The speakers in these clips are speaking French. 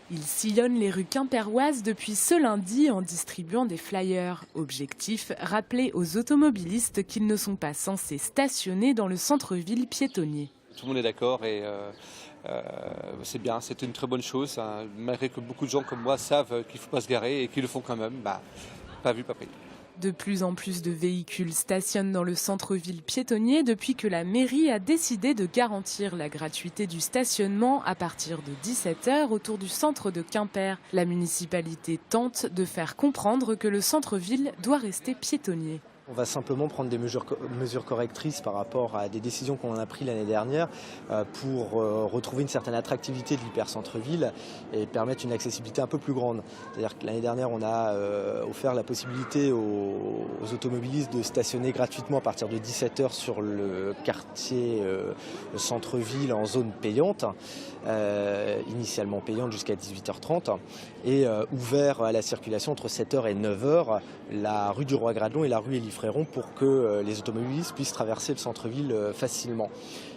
Il sillonne les rues quimpéroises depuis ce lundi en distribuant des flyers. Objectif, rappeler aux automobilistes qu'ils ne sont pas censés stationner dans le centre-ville piétonnier. Tout le monde est d'accord et c'est bien, c'est une très bonne chose, hein, malgré que beaucoup de gens comme moi savent qu'il ne faut pas se garer et qu'ils le font quand même, pas vu, pas pris. De plus en plus de véhicules stationnent dans le centre-ville piétonnier depuis que la mairie a décidé de garantir la gratuité du stationnement à partir de 17 h autour du centre de Quimper. La municipalité tente de faire comprendre que le centre-ville doit rester piétonnier. On va simplement prendre des mesures correctrices par rapport à des décisions qu'on a prises l'année dernière pour retrouver une certaine attractivité de l'hypercentre-ville et permettre une accessibilité un peu plus grande. C'est-à-dire que l'année dernière, on a offert la possibilité aux automobilistes de stationner gratuitement à partir de 17 h sur le quartier centre-ville en zone payante, initialement payante jusqu'à 18h30, et ouvert à la circulation entre 7 h et 9 h la rue du Roi-Gradelon et la rue Élie Fréron pour que les automobilistes puissent traverser le centre-ville facilement.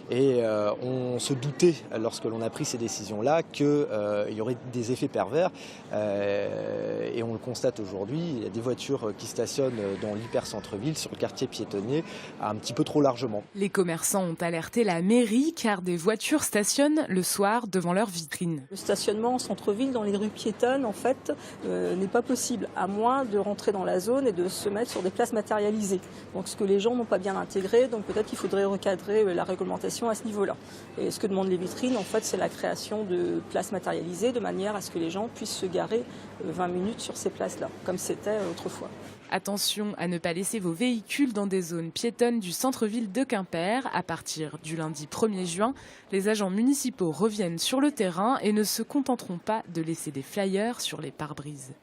Et on se doutait, lorsque l'on a pris ces décisions-là, qu'il y aurait des effets pervers. Et on le constate aujourd'hui, il y a des voitures qui stationnent dans l'hyper-centre-ville, sur le quartier piétonnier, un petit peu trop largement. Les commerçants ont alerté la mairie car des voitures stationnent le soir devant leurs vitrines. Le stationnement en centre-ville, dans les rues piétonnes, en fait, n'est pas possible, à moins de rentrer dans la zone et de se mettre sur des places matérialisées. Donc ce que les gens n'ont pas bien intégré, donc peut-être qu'il faudrait recadrer la réglementation à ce niveau-là. Et ce que demandent les vitrines, en fait, c'est la création de places matérialisées de manière à ce que les gens puissent se garer 20 minutes sur ces places-là, comme c'était autrefois. Attention à ne pas laisser vos véhicules dans des zones piétonnes du centre-ville de Quimper. À partir du lundi 1er juin, les agents municipaux reviennent sur le terrain et ne se contenteront pas de laisser des flyers sur les pare-brises.